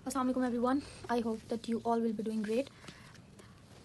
Assalamualaikum everyone. I hope that you all will be doing great.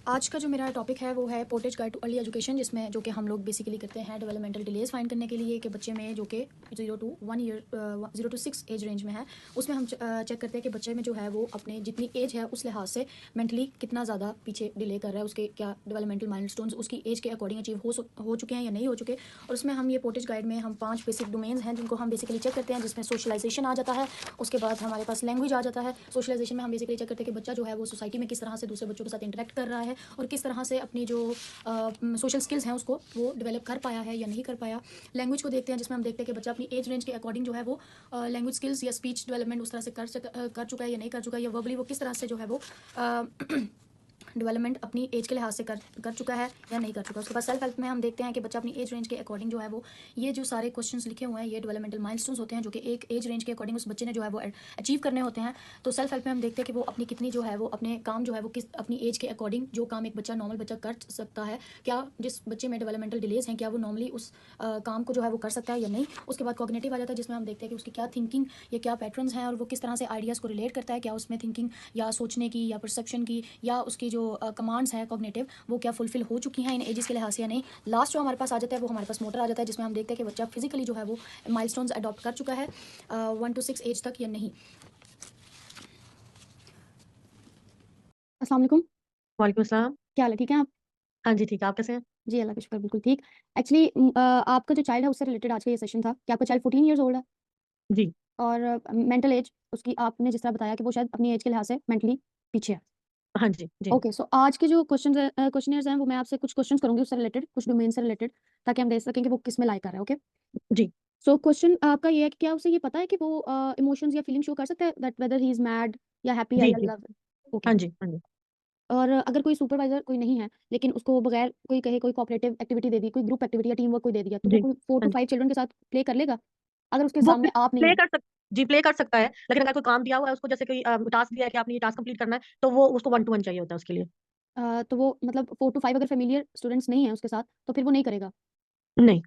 आज का जो मेरा टॉपिक है वो है portage guide too early education, जिसमें जो कि हम लोग बेसिकली करते हैं डेवलपमेंटल डिलेज फाइंड करने के लिए कि बच्चे में जो कि 0 to 6 एज रेंज में है, उसमें हम चेक करते हैं कि बच्चे में जो है वो अपने जितनी एज है उस लिहाज से मेंटली कितना ज़्यादा पीछे डिले कर रहा है, उसके क्या डेवलपमेंटल माइलस्टोन्स उसकी एज के अकॉर्डिंग अचीव हो चुके हैं या नहीं हो चुके। और उसमें हम ये पोर्टेज गाइड में हम 5 बेसिक डोमेन्स हैं जिनको हम बेसिकली चेक करते हैं, जिसमें सोशलाइजेशन आ जाता है, उसके बाद हमारे पास लैंग्वेज आ जाता है। सोशलाइजेशन में हम बेसिकली चेक करते हैं कि बच्चा जो है वो सोसाइटी में किस तरह से दूसरे बच्चों के साथ इंटरेक्ट कर रहा है और किस तरह से अपनी जो सोशल स्किल्स हैं उसको वो डेवलप कर पाया है या नहीं कर पाया। लैंग्वेज को देखते हैं, जिसमें हम देखते हैं कि बच्चा अपनी एज रेंज के अकॉर्डिंग जो है वो लैंग्वेज स्किल्स या स्पीच डेवलपमेंट उस तरह से कर चुका है या नहीं कर चुका है, या वर्बली वो किस तरह से जो है वो डेवलपमेंट अपनी एज के लिहाज से कर चुका है या नहीं कर चुका। उसके बाद सेल्फ हेल्प में हम देखते हैं कि बच्चा अपनी एज रेंज के अकॉर्डिंग जो है वो ये जो सारे क्वेश्चंस लिखे हुए हैं ये डेवलपमेंटल माइलस्टोन्स होते हैं जो कि एक एज रेंज के अकॉर्डिंग उस बच्चे ने जो है वो अचीव करने होते हैं। तो सेल्फ हेल्प में हम देखते हैं कि वो अपनी कितनी जो है वो अपने काम जो है वो किस अपनी एज के अकॉर्डिंग जो काम एक बच्चा नॉर्मल बच्चा कर सकता है, क्या जिस बच्चे में डेवलपमेंटल डिलेज हैं क्या वो नॉर्मली उस काम को जो है वो कर सकता है या नहीं। उसके बाद कॉग्निटिव आ जाता है, जिसमें हम देखते हैं कि उसकी क्या थिंकिंग या क्या पैटर्न्स हैं और वो किस तरह से आइडियाज़ को रिलेट करता है, क्या उसमें थिंकिंग या सोचने की या परसेप्शन की या उसकी जो कमांड्स हैं कॉग्निटिव वो क्या फुलफिल हो चुकी हैं इन एजेस के लिहाज से या नहीं। लास्ट जो हमारे पास आ जाता है वो हमारे पास मोटर आ जाता है, जिसमें हम देखते हैं कि बच्चा फिजिकली जो है वो माइलस्टोन्स अडॉप्ट कर चुका है 1 to 6 एज तक या नहीं। अस्सलाम वालेकुम। वालेकुम अस्सलाम। क्या हाल है, ठीक है आप? हाँ जी, ठीक है। आप कैसे हैं? जी अल्लाह का शुक्र, बिल्कुल ठीक। एक्चुअली आपका जो चाइल्ड है उससे रिलेटेड आज का ये सेशन था कि आपका चाइल्ड 14 ईयर्स ओल्ड है जी। और मेंटल एज उसकी आपने जिस तरह बताया कि वो शायद अपनी एज के लिहाज से मेंटली पीछे है। हाँ जी, जी। ओके, सो आज के जो क्वेश्चनियर्स हैं वो मैं आपसे कुछ क्वेश्चंस करूंगी उससे रिलेटेड, कुछ डोमेन से रिलेटेड, ताकि हम देख सकें कि वो किस में लाइक कर रहा है। ओके, जी। सो क्वेश्चन आपका ये है कि क्या उसे ये पता है कि वो इमोशंस या फीलिंग शो कर सकता है, that whether he is mad या हैप्पी जी, या जी। लव। ओके, हाँ जी, हाँ जी। और अगर कोई सुपरवाइजर कोई नहीं है लेकिन उसको बगैर कोई कहे कोई कोऑपरेटिव एक्टिविटी दे दी, कोई ग्रुप एक्टिविटी या टीम वर्क कोई दे दिया, तो वो जी, कोई 4 हाँ to जी। 5 चिल्ड्रन के साथ प्ले कर लेगा अगर उसके वो सामने आप नहीं प्ले है? कर सक जी, प्ले कर सकता है, लेकिन अगर कोई काम दिया हुआ है उसको, जैसे कोई टास्क दिया है कि आपने ये टास्क कंप्लीट करना है, तो वो उसको 1 टू 1 चाहिए होता है उसके लिए। तो वो मतलब 4 to 5 अगर फेमिलियर स्टूडेंट्स नहीं है उसके साथ तो फिर वो नहीं करेगा? नहीं,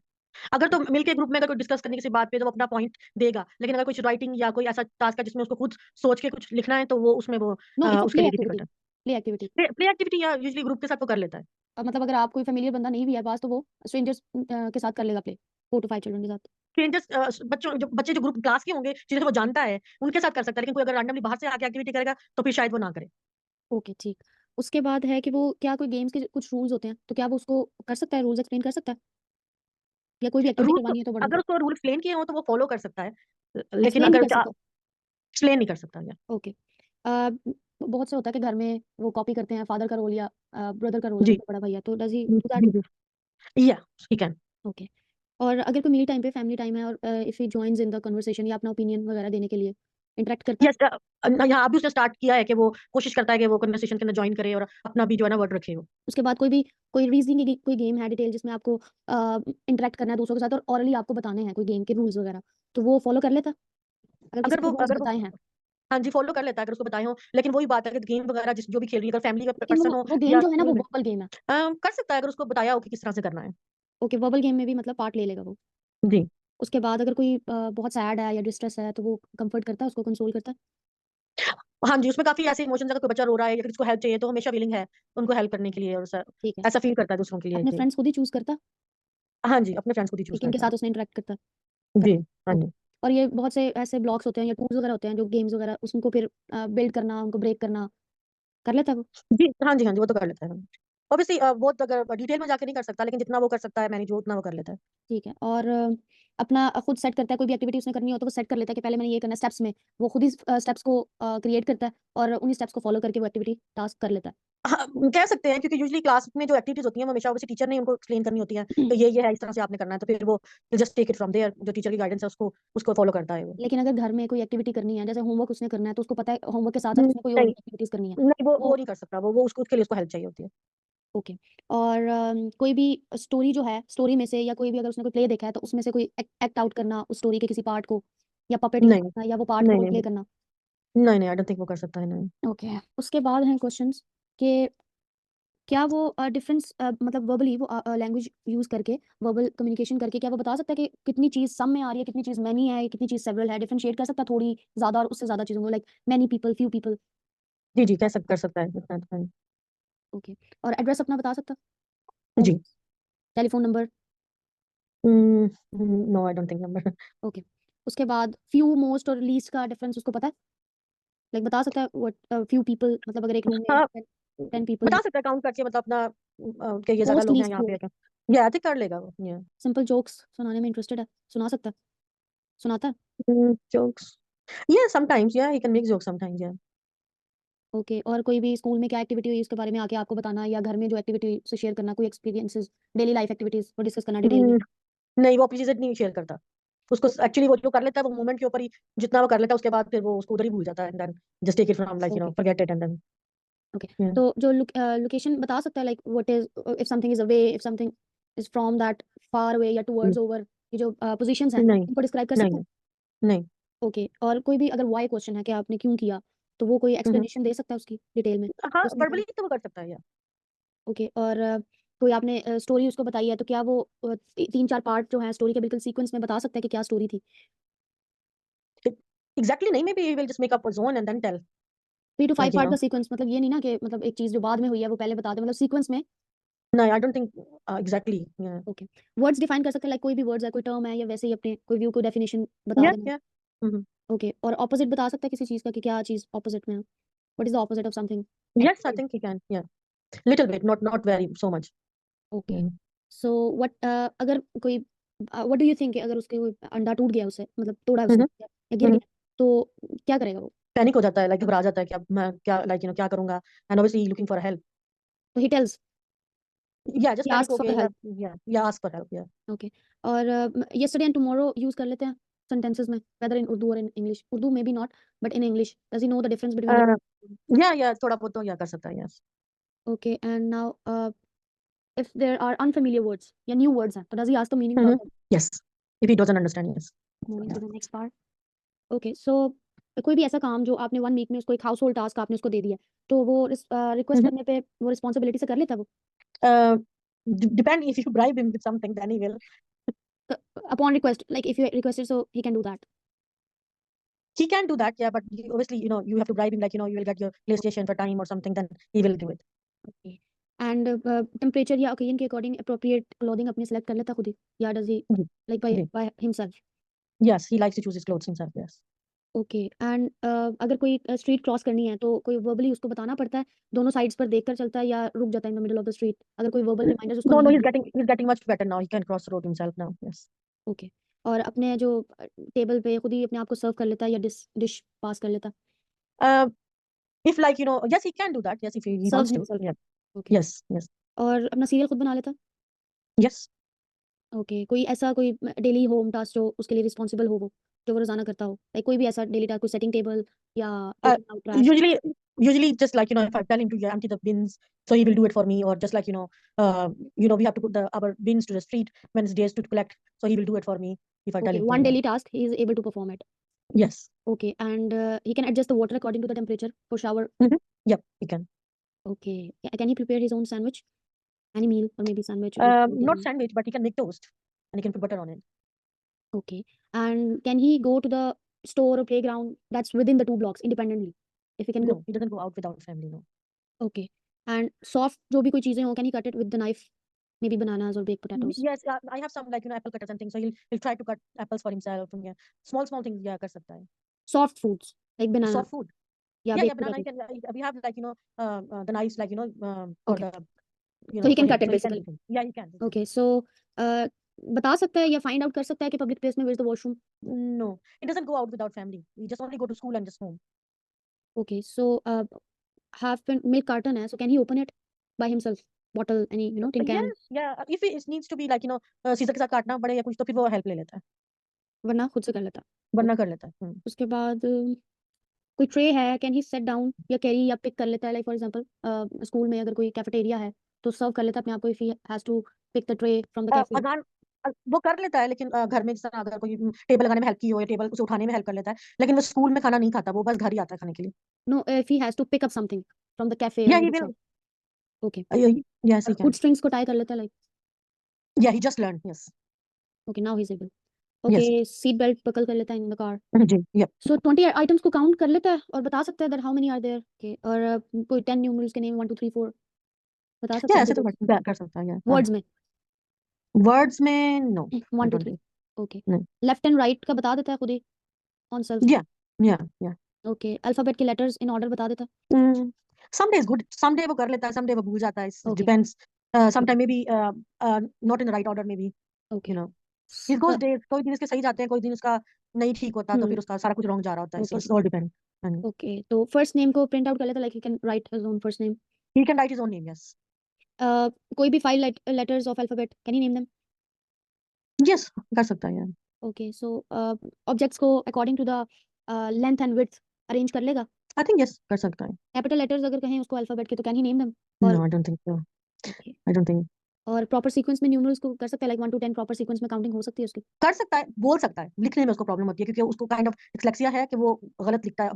अगर तो मिलके ग्रुप में अगर कोई डिस्कस करने किसी बात पे तो वो अपना पॉइंट देगा, लेकिन अगर कुछ राइटिंग या कोई ऐसा टास्क है जिसमें उसको खुद सोच के कुछ लिखना है, तो वो उसमें वो नो, इट्स अ उसके प्ले लिए एक्टिविटी। डिफिकल्ट है। प्ले एक्टिविटी प्ले एक्टिविटी या यूजुअली ग्रुप के साथ वो कर लेता है। मतलब अगर आप कोई फेमिलियर बंदा नहीं भी है पास तो वो स्ट्रेंजर्स के साथ कर लेगा प्ले, 4 to 5 चिल्ड्रन के साथ। स्ट्रेंजर्स बच्चे जो ग्रुप क्लास के होंगे जिन्हें वो जानता है उनके साथ कर सकता है, लेकिन कोई अगर रैंडमली बाहर से आके एक्टिविटी करेगा तो फिर शायद वो ना करे। ओके, ठीक। उसके बाद है कि वो क्या कोई गेम्स के कुछ रूल्स होते हैं, तो क्या वो उसको कर सकता है, रूल्स एक्सप्लेन कर सकता है या कोई भी एक्टिविटी रूल करवानी है तो बड़ों अगर को? उसको रूल एक्सप्लेन किए हो तो वो फॉलो कर सकता है, लेकिन एक्सप्लेन नहीं अगर कर सकता? एक्सप्लेन नहीं कर सकता या ओके। अ, बहुत से होता है कि घर में वो कॉपी करते हैं फादर का रोल या ब्रदर का रोल, अगर जी। कोई बड़ा भाई है तो डज़ ही डू दैट? जी, जी। या ही कैन। ओके। और अगर कोई मील टाइम पे फैमिली टाइम है और if he joins in the conversation या अपना ओपिनियन वगैरह देने के लिए इंटरेक्ट करता है? यस, यहाँ अभी उसने स्टार्ट किया है कि वो कोशिश करता है कि वो कन्वर्सेशन के अंदर ज्वाइन करे और अपना भी जो है ना वर्ड रखे हो। उसके बाद कोई रीजनिंग की कोई गेम है डिटेल जिसमें आपको इंटरेक्ट करना है दूसरों के साथ और ऑरली आपको बताने हैं कोई गेम के रूल्स वगैरह, तो वो फॉलो कर लेता अगर किसी को रूल्स अगर वो बताए हैं? हाँ जी, फॉलो कर लेता है अगर उसको बताए हो, लेकिन वही बात है कि गेम वगैरह जिस जो भी खेल रही है, अगर फैमिली का लेकिन पर्सन हो वो गेम या जो है ना स्कूल वो में वर्बल गेम है। कर सकता है अगर उसको बताया हो कि किस तरह से करना है। ओके, वर्बल गेम में भी मतलब पार्ट ले लेगा वो। जी। उसके बाद अगर कोई बहुत सैड है या डिस्ट्रेस है तो वो कंफर्ट करता है, उसको कंसोल करता है? हाँ जी, उसमें काफी ऐसे इमोशंस, अगर कोई बच्चा रो रहा है या किसी को हेल्प चाहिए तो हमेशा विलिंग है उनको हेल्प करने के लिए, और ठीक है। ऐसा फील करता है दूसरों के लिए अपने कि फ्रेंड्स खुद ही चूज करता हाँ जी, अपने फ्रेंड्स खुद ही चूज कि किनके करता है। साथ उसने इंटरेक्ट करता जी। करना। हाँ ओके। जी। और ये बहुत से ऐसे ब्लॉक्स होते हैं या टूल्स वगैरह होते हैं जो गेम्स वगैरह उसको फिर बिल्ड करना, उनको ब्रेक करना, कर लेता है वो? जी, हाँ जी, हाँ जी, वो तो कर लेता है। ऑब्वियसली बहुत अगर डिटेल में जाके नहीं कर सकता, लेकिन जितना वो कर सकता है मैनेज, वो उतना वो कर लेता है। ठीक है। और अपना खुद सेट करता है, कोई भी एक्टिविटी उसने करनी हो तो वो सेट कर लेता है कि पहले मैंने ये करना है स्टेप्स में, वो खुद ही स्टेप्स को क्रिएट करता है और उन्हीं स्टेप्स को फॉलो करके वो एक्टिविटी टास्क कर लेता हाँ, कह सकते हैं, क्योंकि यूजुअली क्लास में जो एक्टिविटीज होती हैं वो हमेशा टीचर ने उनको एक्सप्लेन करनी होती है, है। तो ये है, इस तरह से आपने करना है, तो फिर वो just take it from there, जो टीचर की गाइडेंस है उसको उसको फॉलो करता है वो। लेकिन अगर घर में कोई एक्टिविटी करनी है, जैसे होमवर्क उसने करना है तो उसको पता है होमवर्क के साथ-साथ उसने कोई और नहीं, भी एक्टिविटीज़ करनी है। नहीं, वो वो नहीं कर सकता, वो उसको उसके लिए उसको हेल्प चाहिए होती है। ओके। और कोई भी स्टोरी जो है, स्टोरी में से या कोई भी अगर उसने कोई प्ले देखा है तो उसमें से कोई एक्ट आउट करना उस स्टोरी के किसी पार्ट को या पपेटिंग नहीं, करना या वो पार्ट नहीं, रोल नहीं, प्ले करना। नहीं, नहीं, आई डोंट थिंक वो कर सकता है, नहीं। ओके। उसके बाद हैं क्वेश्चंस कि क्या वो डिफरेंस मतलब वर्बली वो लैंग्वेज यूज़ करके, वर्बल कम्युनिकेशन करके क्या वो बता सकता है कि कितनी चीज़ सम में आ रही है, कितनी चीज़ मैनी है, कितनी चीज़ सेवरल है? डिफरेंशिएट कर सकता है थोड़ी ज़्यादा और उससे ज़्यादा चीज़ों को, like many people, few people? जी, जी, कर सकता है इतना तो है। ओके। और एड्रेस अपना बता सकता? जी। Office, telephone number? No I don't think number. Okay. उसके बाद फ्यू, मोस्ट और लीस्ट का डिफरेंस उसको पता है? लाइक बता सकता है व्हाट फ्यू पीपल मतलब अगर एक रूम में हाँ, 10 पीपल हैं, बता सकता है काउंट करके, मतलब अपना कि ये ज़्यादा मोस्ट, लोग हैं लीस्ट, यहाँ फ्यू? पे क्या। या आई थिंक कर लेगा वो। या सिंपल जोक्स सुनाने में इंटरेस्टेड है? सुना सकता है? सुनाता है? जोक्स, या समटाइम्स, या he can make jokes sometimes, या ओके। और कोई भी स्कूल में क्या एक्टिविटी हुई उसके बारे में आके आपको बताना, या घर में जो एक्टिविटी उसे शेयर करना, कोई एक्सपीरियंसेस, डेली लाइफ एक्टिविटीज वो डिस्कस करना डिटेल में? नहीं, वो अपनी चीजें नहीं शेयर करता। उसको एक्चुअली वो जो कर लेता है वो मोमेंट के ऊपर ही जितना वो कर लेता है, उसके बाद फिर वो उसको उधर ही भूल जाता है, and then just take it from like okay. Forget it and then. Okay. तो जो लोकेशन बता सकता है, like what is, if something is away, if something is from that far away या टुवर्ड्स ओवर, ये जो पोजीशंस हैं नहीं, उनको डिस्क्राइब कर नहीं, सकता नहीं, है? नहीं। ओके। और कोई भी अगर व्हाई क्वेश्चन है कि आपने क्यों किया, तो वो कोई हम्म। एक्सप्लेनेशन दे सकता है उसकी डिटेल में? हाँ, उसमें वर्बली तो वो कर सकता है, या ओके। और कोई आपने स्टोरी उसको बताई है, तो क्या वो 3-4 पार्ट जो हैं स्टोरी के बिल्कुल सीक्वेंस में बता सकता है कि क्या स्टोरी थी? एग्जैक्टली नहीं, maybe will just make up zone and then tell 3 to 5 like part का सीक्वेंस, मतलब ये नहीं ना कि मतलब एक चीज़ जो बाद में हुई है वो पहले बता दें, मतलब सीक्वेंस में? नहीं, आई डोंट थिंक एग्जैक्टली। या ओके। वर्ड्स डिफाइन कर सकते हैं, लाइक कोई भी वर्ड्स है, कोई टर्म है, या वैसे ही अपने कोई व्यू को डेफिनेशन बता या देना? या ओके। और ऑपोजिट बता सकता है किसी चीज़ का कि क्या चीज़ ऑपोजिट में है? What is the opposite of something? Yes, I think he can, या little bit, not very so much. Okay. So what अगर कोई व्हाट डू यू थिंक अगर उसके कोई अंडा टूट गया उसे, मतलब तोड़ा है उसने या गिर गया, तो क्या करेगा वो? पैनिक हो जाता है, लाइक घबरा जाता है कि अब मैं क्या, लाइक क्या करूंगा, and obviously looking for help. तो ही टेल्स, या जस्ट ही पैनिक आस्क्स हो फॉर गया, द हेल्प? या आस्क फॉर हेल्प, या ओके। और येस्टरडे एंड टुमारो यूज़ कर लेते हैं सेंटेंसेस में, वेदर इन उर्दू और in English? Urdu may be not, but in English does he know the difference between the? या थोड़ा बहुत तो या कर सकता है, yes. Okay. And now if there are unfamiliar words या new words हैं, तो does he ask the meaning about them? Yes, if he doesn't understand, yes. Moving to the next part. Okay, so कोई भी ऐसा काम जो आपने 1 week में उसको एक हाउस होल्ड टास्क आपने उसको दे दिया, तो वो रिक्वेस्ट करने पे वो रिस्पॉन्सिबिलिटी से कर लेता है वो? Depend, if you bribe him with something then he will. Upon request, like if you requested so he can do that? He can do that, yeah, but obviously, you have to bribe him, like, you will get your PlayStation for time or something, then he will do it. Okay. And temperature या occasion के according appropriate clothing अपने select कर लेता खुद ही, या does he जी, like by जी। By himself? Yes, he likes to choose his clothes himself, yes. Okay. And अगर कोई स्ट्रीट क्रॉस करनी है तो कोई वर्बली उसको बताना पड़ता है, दोनों साइड्स पर देखकर चलता है, या रुक जाता है in the middle of the street अगर कोई वर्बल रिमाइंडर्स उसको No, no, नहीं he's दिए? getting much better now. He can cross the road himself now, yes. Okay. और अपने जो टेबल पे खुद ही अपने आप को सर्व कर लेता है, या डिश डिश पास कर लेता है? Uh, if, like, yes, he can do that. Yes, if he serves wants to. Himself? Yeah. Okay. Yes, yes, और अपना सीरियल खुद बना लेता है? yes. ओके। कोई ऐसा कोई डेली होम टास्क जो उसके लिए रिस्पॉन्सिबल हो वो, जो वो रोज़ाना करता हो? लाइक कोई भी ऐसा डेली टास्क, कोई सेटिंग टेबल या Uh, taking out trash? usually, usually just like, if I tell him to empty the bins, so he will do it for me, or just like, we have to put our bins to the street when it's days to collect, so he will do it for me if I tell okay, him to. One Yeah. Daily task he is able to perform it? Yes. Okay. And he can adjust the water according to the temperature for shower? Yep, he can. Okay. Can he prepare his own sandwich? Any meal और maybe sandwich with Not sandwich, but he can make toast, and he can put butter on it. okay. And can he go to the store or playground that's within the 2 blocks independently? If he can go. No, he doesn't go out without family. No. Okay. And soft जो भी कोई चीज़ें हों, can he cut it with the knife? Maybe bananas or baked potatoes. Yes, I have some, like, apple cutters and things, so he'll try to cut apples for himself. Yeah, small things. Yeah, कर सकता है. Soft foods like banana Soft food. या Yeah, baked banana. potatoes. We have, like, the knives, like, for Okay. the So he for can cut him, it so he can basically. do things. Yeah, he can. Okay. So बता सकता है या find out कर सकता है कि public place में where's the washroom? No, he doesn't go out without family. He just only go to school and just home. Okay. So half pint milk carton है, so can he open it by himself? Bottle, any tin can? Yes, yeah. If it needs to be, like, scissor के साथ काटना पड़े या कुछ, तो फिर वो हेल्प ले लेता है, वरना खुद से कर लेता? वरना Okay. कर लेता है। उसके बाद कोई ट्रे है, कैन ही सेट डाउन या कैरी या पिक कर लेता है, लाइक फॉर एग्जांपल स्कूल में अगर कोई कैफेटेरिया है तो सर्व कर लेता है अपने आप को, if he has to pick the tray from the cafe? अजान वो कर लेता है, लेकिन घर में जिस तरह अगर कोई टेबल लगाने में हेल्प की हो या टेबल उसे उठाने में हेल्प कर लेता है, लेकिन वो स्कूल में खाना नहीं खाता, वो बस घर ही आता है खाने के लिए। No, if he has to pick up something from the cafe या और he need to will serve? Okay, Yes, he can. Foot strings को टाई कर लेता है like? Yeah, he just learned. Yes. Okay, now he is able. Yes. Okay, seat belt buckle कर लेता है in the car. जी, yep. So 20 items को count कर लेता है और बता सकता है that how many are there. Okay, और कोई 10 न्यूमरल्स के नेम 1 2 3 4 बता सकता Yeah, है ऐसे तो डिजिट्स कर सकता है, yeah. वर्ड्स में? Words में no, I 1 2 don't 3। think. Okay, No. Left and right का बता देता है खुद ही on self? Yeah, yeah. Okay, alphabet के लेटर्स इन ऑर्डर बता देता है? Some days good, some day वो कर लेता है, some day वो भूल जाता है. It okay, depends. Sometime maybe not in the right order maybe, okay. you know. He goes days, कोई दिन इसके सही जाते हैं, कोई दिन उसका नहीं ठीक होता, तो फिर उसका सारा कुछ रॉन्ग जा रहा होता है. So okay, it's all depend. And okay. तो फर्स्ट नेम को प्रिंट आउट कर लेता है like he can write his own first name? he can write his own name, yes. कोई भी 5 letters of alphabet, can he name them? Yes, कर सकता है, yeah. ओके, सो ऑब्जेक्ट्स को according to the length and width arrange कर लेगा? I think yes, कर सकता है. कैपिटल लेटर्स अगर कहें उसको अल्फाबेट के तो can he name them? No, और I don't think so. Okay, I don't think. और प्रॉपर सीक्वेंस में न्यूमरल्स को कर सकता है लाइक 1 टू 10 प्रॉपर सीक्वेंस में काउंटिंग हो सकती है उसकी? कर सकता है, बोल सकता है, लिखने में उसको प्रॉब्लम होती है क्योंकि उसको काइंड ऑफ डिस्लेक्सिया है कि वो गलत लिखता है.